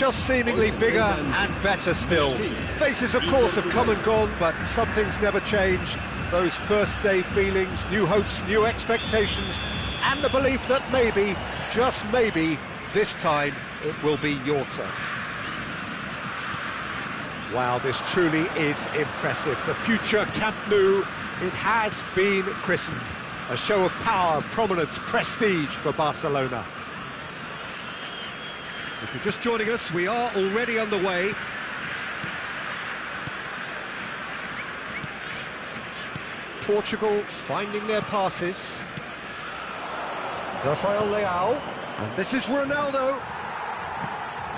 just seemingly bigger and better still. Faces, of course, have come and gone, but some things never change. Those first-day feelings, new hopes, new expectations, and the belief that maybe, just maybe, this time it will be your turn. Wow, this truly is impressive. The future Camp Nou, it has been christened. A show of power, prominence, prestige for Barcelona. If you're just joining us, we are already underway. Portugal finding their passes. Rafael Leao, and this is Ronaldo.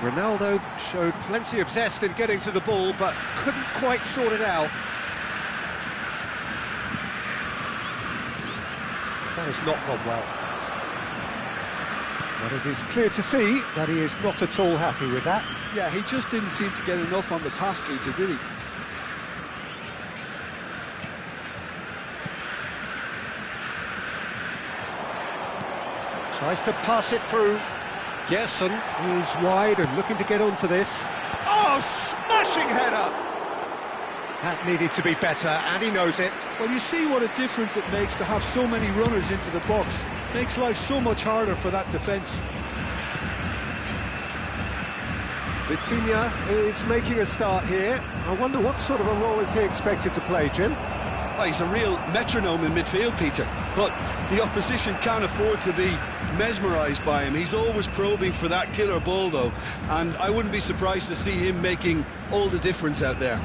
Ronaldo showed plenty of zest in getting to the ball, but couldn't quite sort it out. That has not gone well. But it is clear to see that he is not at all happy with that. Yeah, he just didn't seem to get enough on the pass, Peter, did he? Tries to pass it through. Gerson is wide and looking to get onto this. Oh, smashing header! That needed to be better, and he knows it. Well, you see what a difference it makes to have so many runners into the box. Makes life so much harder for that defence. Vitinha is making a start here. I wonder what sort of a role is he expected to play, Jim? Well, he's a real metronome in midfield, Peter. But the opposition can't afford to be mesmerised by him. He's always probing for that killer ball, though. And I wouldn't be surprised to see him making all the difference out there.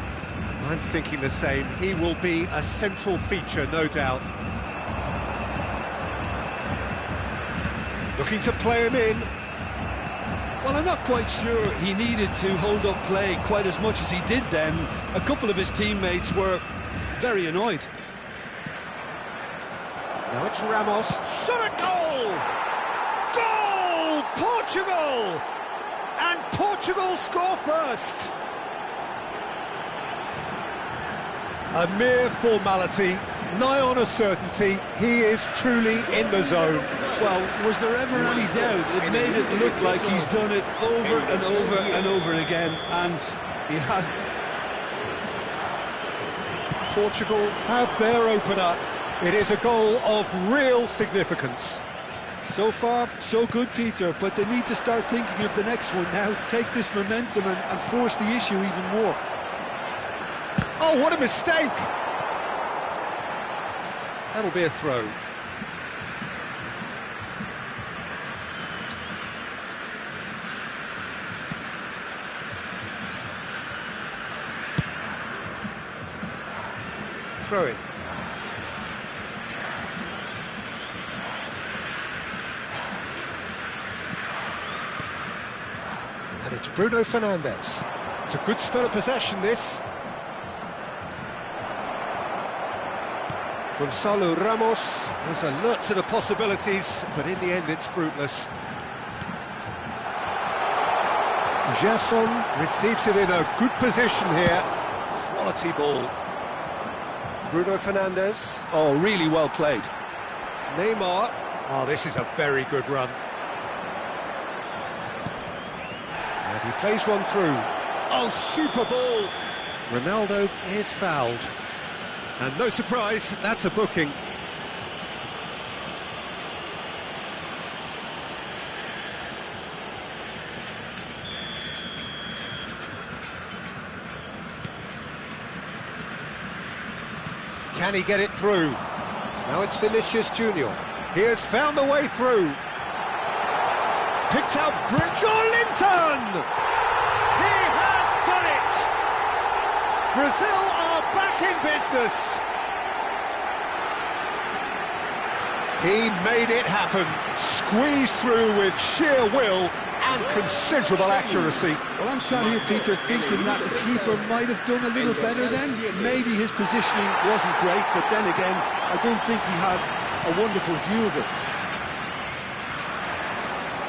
I'm thinking the same. He will be a central feature, no doubt. Looking to play him in. Well, I'm not quite sure he needed to hold up play quite as much as he did then. A couple of his teammates were very annoyed. Now it's Ramos. Shot at goal! Goal! Portugal! And Portugal score first! A mere formality, nigh on a certainty. He is truly in the zone. Well, was there ever any doubt? It made it look like he's done it over and over and over again, and he has. Portugal have their opener. It is a goal of real significance. So far, so good, Peter, but they need to start thinking of the next one now. Take this momentum and force the issue even more. Oh, what a mistake! That'll be a throw. Throw it. And it's Bruno Fernandes. It's a good spell of possession, this. Gonzalo Ramos is alert to the possibilities, but in the end it's fruitless. Gerson receives it in a good position here. Quality ball. Bruno Fernandes. Oh, really well played. Neymar. Oh, this is a very good run. And he plays one through. Oh, super ball! Ronaldo is fouled. And no surprise, that's a booking. Can he get it through? Now it's Vinicius Junior. He has found the way through. Picked out Linton! He has done it! Brazil are back in business. He made it happen. Squeezed through with sheer will and considerable accuracy. Well, I'm sat here, Peter, thinking that the keeper might have done a little better then. Maybe his positioning wasn't great, but then again, I don't think he had a wonderful view of it.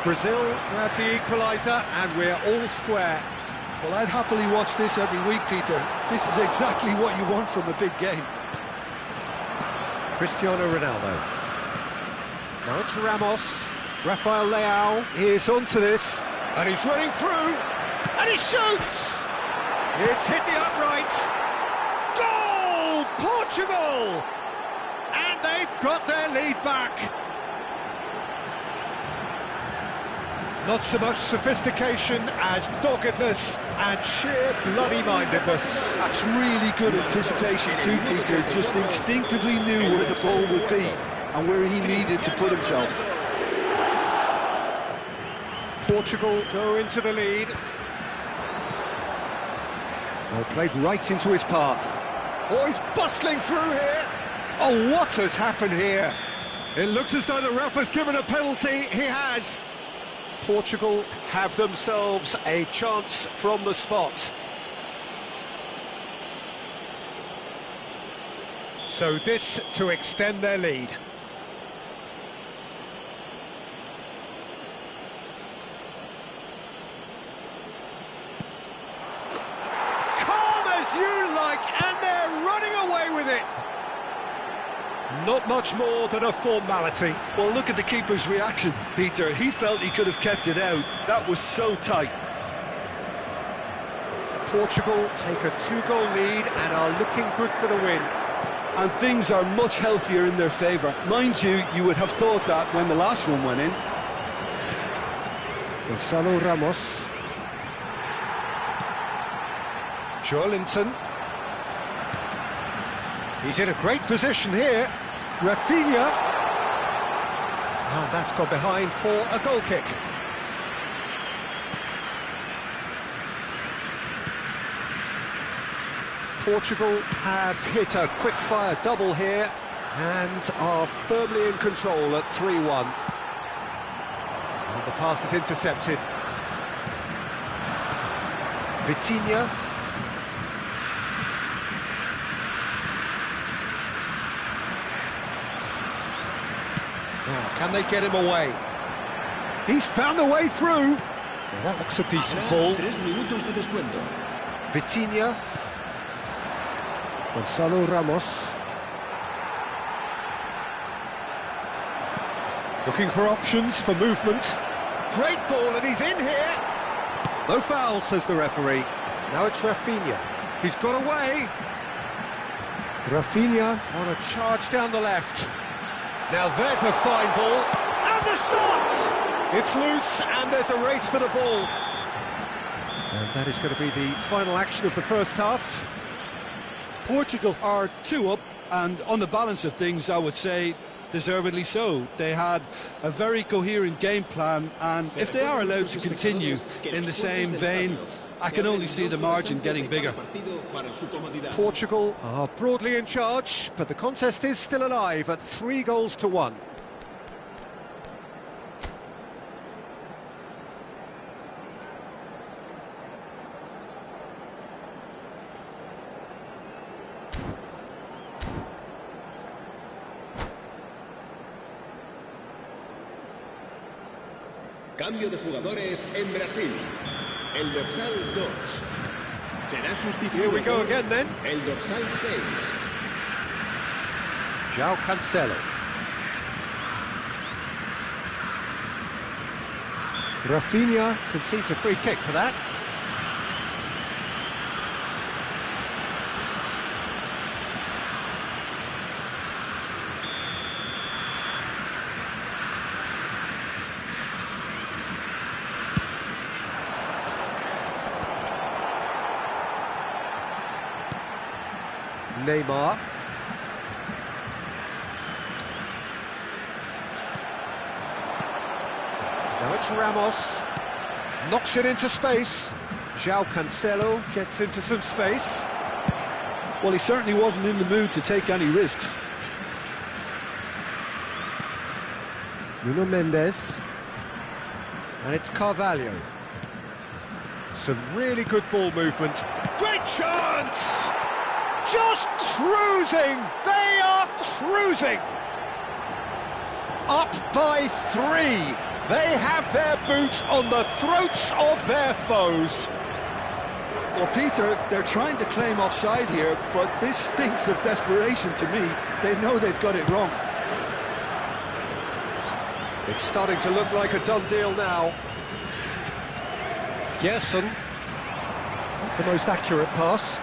Brazil grab the equaliser, and we're all square. Well, I'd happily watch this every week, Peter. This is exactly what you want from a big game. Cristiano Ronaldo. Now it's Ramos. Rafael Leao is onto this, and he's running through. And he shoots! It's hit the upright. Goal! Portugal! And they've got their lead back. Not so much sophistication as doggedness and sheer bloody-mindedness. That's really good anticipation too, Peter. Just instinctively knew where the ball would be and where he needed to put himself. Portugal go into the lead. Well, played right into his path. Oh, he's bustling through here. Oh, what has happened here? It looks as though the ref has given a penalty. He has. Portugal have themselves a chance from the spot. So this to extend their lead. Calm as you like, and they're running away with it. Not much more than a formality. Well, look at the keeper's reaction, Peter. He felt he could have kept it out. That was so tight. Portugal take a 2-goal lead and are looking good for the win. And things are much healthier in their favour. Mind you, you would have thought that when the last one went in. Gonzalo Ramos. Joelinton. He's in a great position here. Rafinha. And that's gone behind for a goal kick. Portugal have hit a quick-fire double here and are firmly in control at 3-1. And the pass is intercepted. Vitinha. Now, can they get him away? He's found a way through. Now, that looks a decent ball. Vitinha. Gonzalo Ramos. Looking for options for movement. Great ball, and he's in here. No foul, says the referee. Now it's Rafinha. He's got away. Rafinha on a charge down the left. Now there's a fine ball, and the shot! It's loose, and there's a race for the ball. And that is going to be the final action of the first half. Portugal are 2 up, and on the balance of things, I would say deservedly so. They had a very coherent game plan, and if they are allowed to continue in the same vein, I can only see the margin getting bigger. Portugal are broadly in charge, but the contest is still alive at 3-1. Cambio de jugadores en Brasil. El dorsal 2 será sustituido. Here we go again then. El dorsal 6. João Cancelo. Rafinha concedes a free kick for that. Neymar. Now it's Ramos. Knocks it into space. João Cancelo gets into some space. Well, he certainly wasn't in the mood to take any risks. Nuno Mendes. And it's Carvalho. Some really good ball movement. Great chance! Just cruising! They are cruising! Up by 3. They have their boots on the throats of their foes. Well, Peter, they're trying to claim offside here, but this stinks of desperation to me. They know they've got it wrong. It's starting to look like a done deal now. Gerson. the most accurate pass.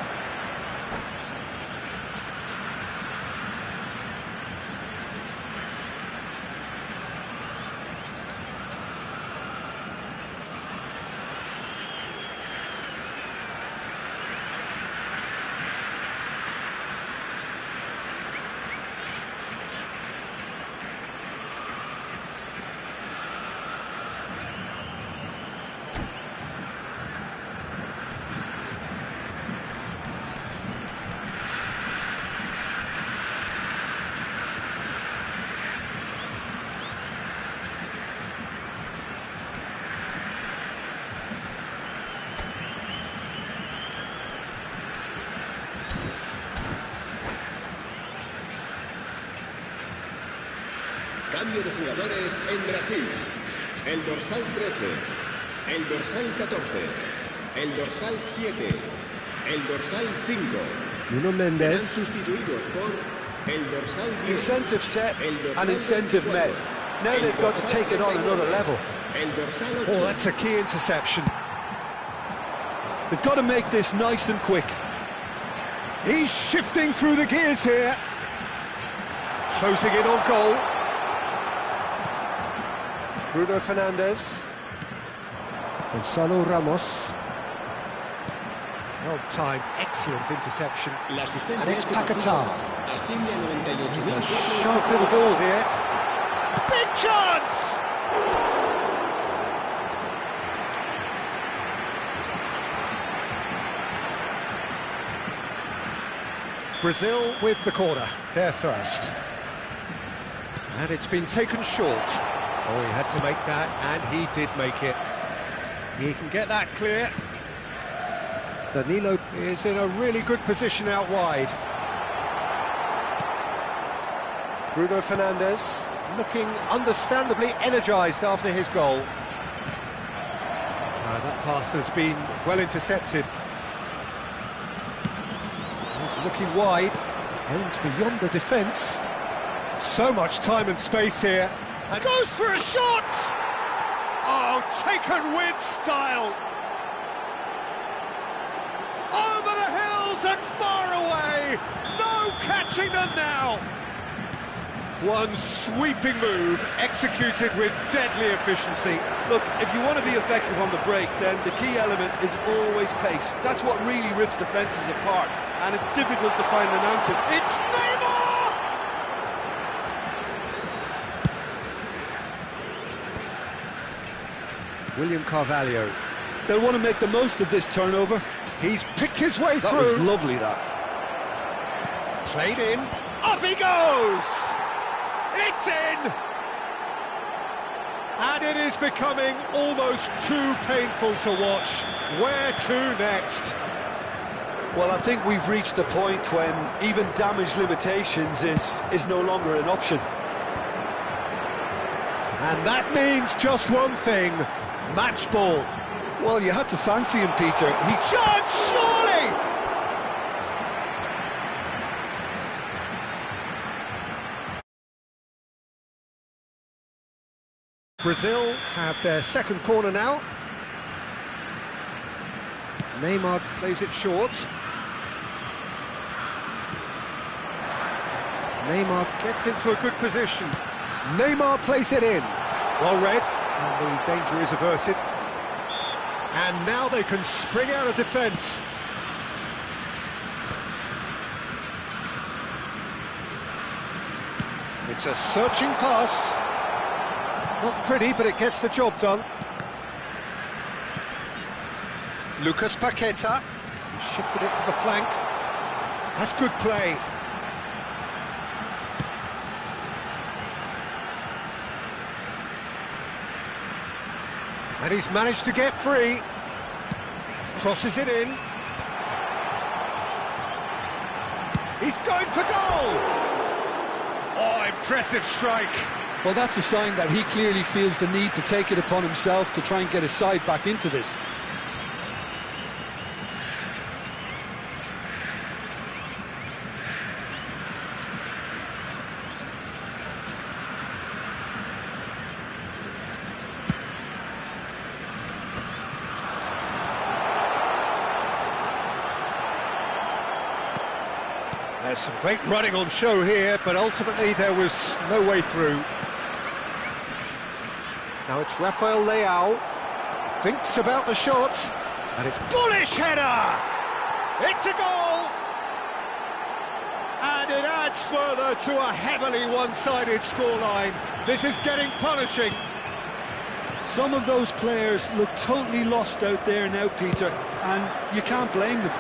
Cambio de jugadores en Brasil. El dorsal 13, el dorsal 14, el dorsal 7, el dorsal 5. Nuno Serán Mendes. sustituidos por el dorsal 10. Incentive set el dorsal and incentive 24, met. Now el they've got to dorsal take it on another 39, level. El dorsal 8. Oh, that's a key interception. They've got to make this nice and quick. He's shifting through the gears here. Closing in on goal. Bruno Fernandes. Gonzalo Ramos. Well timed, excellent interception. La asistencia And it's de este partido Paquetá. asciende a He's a 98.000. sharp little ball here. Big chance! Brazil with the corner, they're first. And it's been taken short. Oh, he had to make that, and he did make it. He can get that clear. Danilo is in a really good position out wide. Bruno Fernandes looking understandably energised after his goal. That pass has been well intercepted. He's looking wide, aims beyond the defence. So much time and space here. And goes for a shot! Oh, taken with style! Over the hills and far away! No catching them now! One sweeping move, executed with deadly efficiency. Look, if you want to be effective on the break, then the key element is always pace. That's what really rips defences apart, and it's difficult to find an answer. It's Neymar! William Carvalho. They'll want to make the most of this turnover. He's picked his way That through. was lovely, that. Played in. Off he goes! It's in! And it is becoming almost too painful to watch. Where to next? Well, I think we've reached the point when even damage limitations is no longer an option. And that means just one thing. Match ball. Well, you had to fancy him, Peter. Chance, surely! Brazil have their second corner now. Neymar plays it short. Neymar gets into a good position. Neymar plays it in. Well read, and the danger is averted. And now they can spring out of defence. It's a searching pass. Not pretty, but it gets the job done. Lucas Paquetá, he shifted it to the flank. That's good play. And he's managed to get free. Crosses it in. He's going for goal! Oh, impressive strike. Well, that's a sign that he clearly feels the need to take it upon himself to try and get his side back into this. There's some great running on show here, but ultimately there was no way through. Now it's Rafael Leao, thinks about the shot, and it's bullish header! It's a goal! And it adds further to a heavily one-sided scoreline. This is getting punishing. Some of those players look totally lost out there now, Peter, and you can't blame them.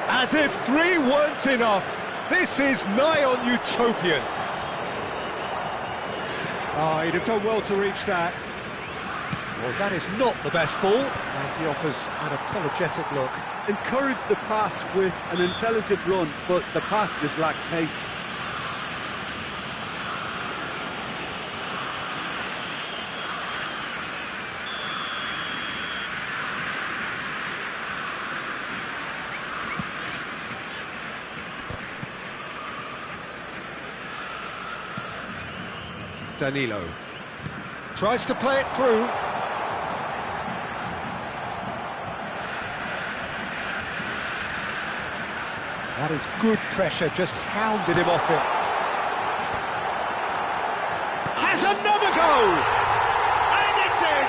As if 3 weren't enough, this is nigh on utopian. Oh, he'd have done well to reach that. Well, that is not the best ball, and he offers an apologetic look. Encouraged the pass with an intelligent run, but the pass just lacked pace. Danilo tries to play it through. That is good pressure, just hounded him off it. Has another go! And it's in!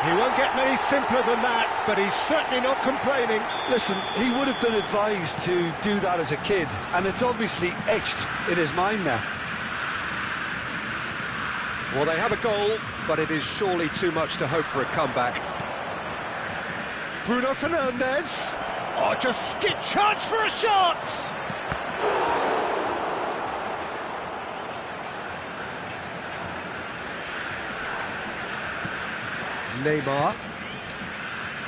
He won't get many simpler than that, but he's certainly not complaining. Listen, he would have been advised to do that as a kid, and it's obviously etched in his mind now. Well, they have a goal, but it is surely too much to hope for a comeback. Bruno Fernandes. Oh, just skip chance for a shot! Neymar.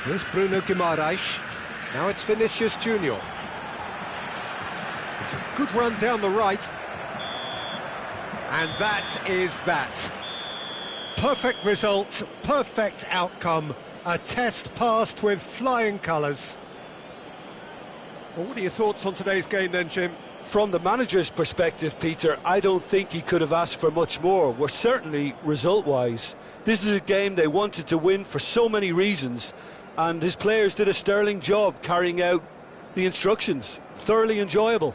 Here's Bruno Guimaraes. Now it's Vinicius Junior. It's a good run down the right. And that is that. Perfect result, perfect outcome. A test passed with flying colours. Well, what are your thoughts on today's game then, Jim? From the manager's perspective, Peter, I don't think he could have asked for much more. Well, certainly result-wise. This is a game they wanted to win for so many reasons, and his players did a sterling job carrying out the instructions. Thoroughly enjoyable.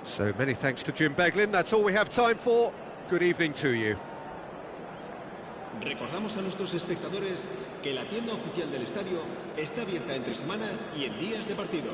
So many thanks to Jim Beglin. That's all we have time for. Good evening to you. Recordamos a nuestros espectadores que la tienda oficial del estadio está abierta entre semana y en días de partido.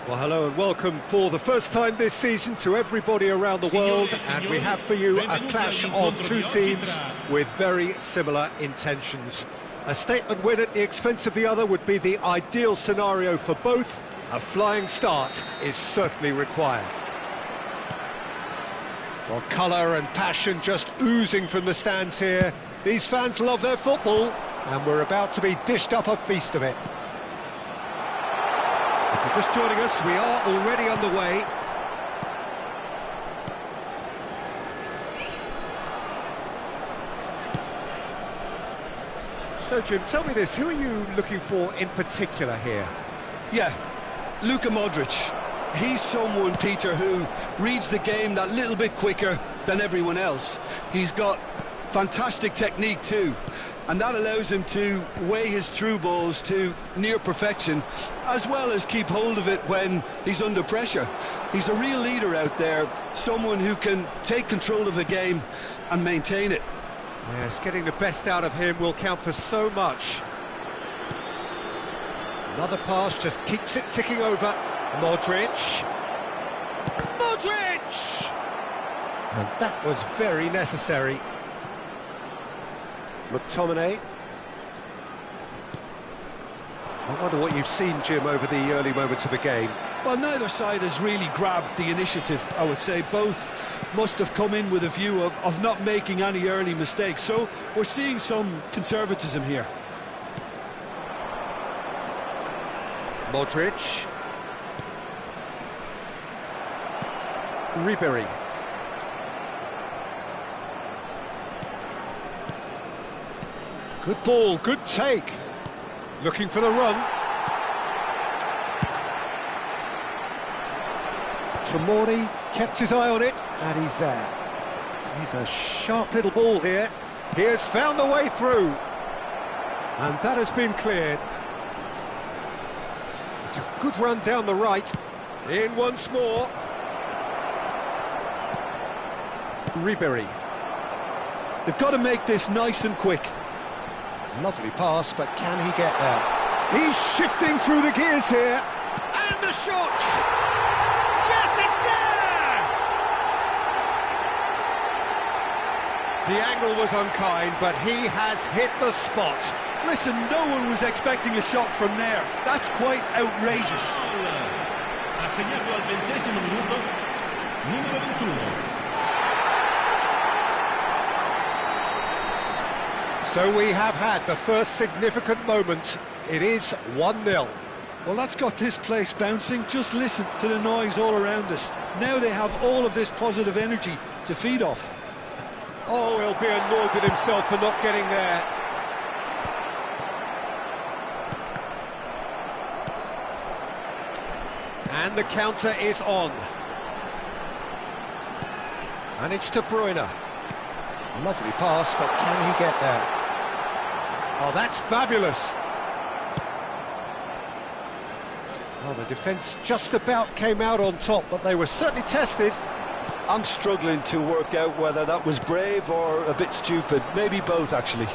Well, hello and welcome for the first time this season to everybody around the world, and we have for you a clash of two teams with very similar intentions. A statement win at the expense of the other would be the ideal scenario for both. A flying start is certainly required. Well, colour and passion just oozing from the stands here. These fans love their football, and we're about to be dished up a feast of it. If you're just joining us, we are already underway. So, Jim, tell me this, who are you looking for in particular here? Yeah, Luka Modric. He's someone, Peter, who reads the game that little bit quicker than everyone else. He's got fantastic technique too, and that allows him to weigh his through balls to near perfection, as well as keep hold of it when he's under pressure. He's a real leader out there, someone who can take control of the game and maintain it. Yes, getting the best out of him will count for so much. Another pass just keeps it ticking over. Modric! Modric! And that was very necessary. McTominay. I wonder what you've seen, Jim, over the early moments of the game. Well, neither side has really grabbed the initiative, I would say. Both must have come in with a view of not making any early mistakes. So we're seeing some conservatism here. Modric. Ribery. Good ball, good take. Looking for the run. Tomori kept his eye on it, and he's there. He's a sharp little ball here. He has found the way through. And that has been cleared. It's a good run down the right. In once more. Ribery. They've got to make this nice and quick. Lovely pass, but can he get there? He's shifting through the gears here. And the shot! Yes, it's there! The angle was unkind, but he has hit the spot. Listen, no one was expecting a shot from there. That's quite outrageous. Assegnato al 20° minuto, numero 21. So we have had the first significant moment. It is 1-0. Well, that's got this place bouncing. Just listen to the noise all around us. Now they have all of this positive energy to feed off. Oh, he'll be annoyed at himself for not getting there. And the counter is on. And it's De Bruyne. Lovely pass, but can he get there? Oh, that's fabulous. Well, the defence just about came out on top, but they were certainly tested. I'm struggling to work out whether that was brave or a bit stupid. Maybe both, actually.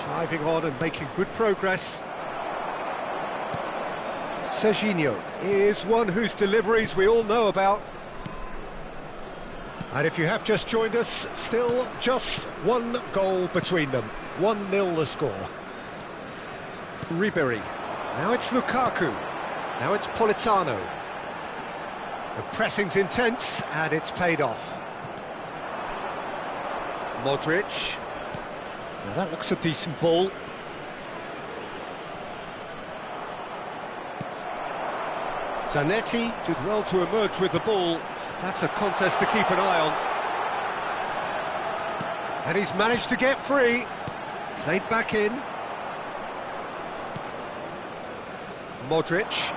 Driving on and making good progress. Serginho is one whose deliveries we all know about. And if you have just joined us, still just one goal between them. 1-0 the score. Ribery. Now it's Lukaku. Now it's Politano. The pressing's intense, and it's paid off. Modric. Now that looks a decent ball. Zanetti did well to emerge with the ball. That's a contest to keep an eye on. And he's managed to get free. Played back in. Modric.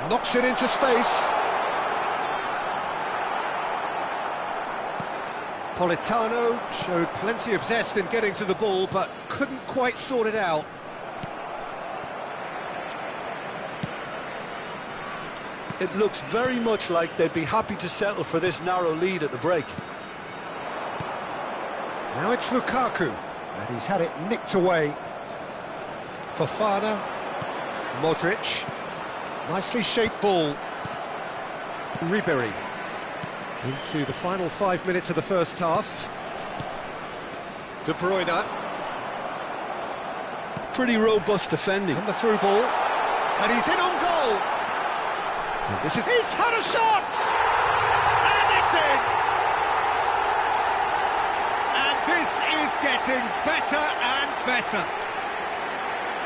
Knocks it into space. Politano showed plenty of zest in getting to the ball, but couldn't quite sort it out. It looks very much like they'd be happy to settle for this narrow lead at the break. Now it's Lukaku, and he's had it nicked away. Fofana, Modric, nicely shaped ball, Ribery, into the final 5 minutes of the first half. De Bruyne, Pretty robust defending. and the through ball, and he's in on goal. And this is, he's had a shot, and it's in. And this is getting better and better.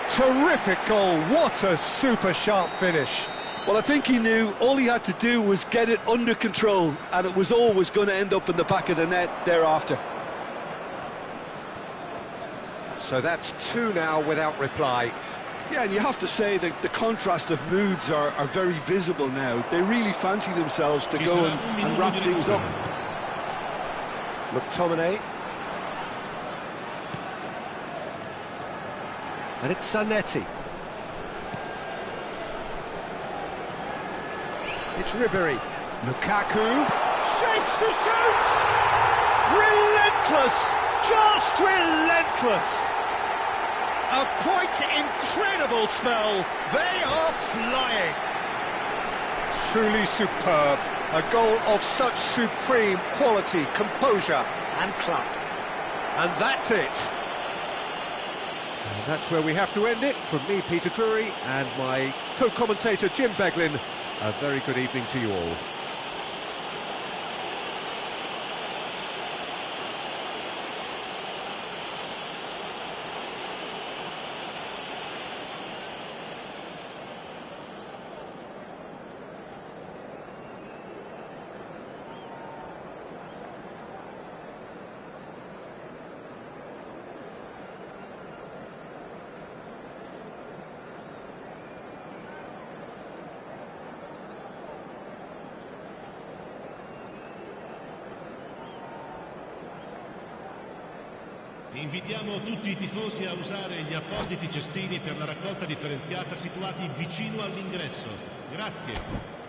Terrific goal, what a super sharp finish. Well, I think he knew all he had to do was get it under control, and it was always going to end up in the back of the net thereafter. So that's 2 now without reply. Yeah, and you have to say that the contrast of moods are very visible now. They really fancy themselves to go and wrap things up. McTominay. And it's Zanetti. It's Ribery. Lukaku shapes to shoot! Relentless! Just relentless! A quite incredible spell. They are flying. Truly superb. A goal of such supreme quality, composure and club. And that's it. And that's where we have to end it. From me, Peter Drury, and my co-commentator, Jim Beglin. A very good evening to you all. Invitiamo tutti i tifosi a usare gli appositi cestini per la raccolta differenziata situati vicino all'ingresso. Grazie.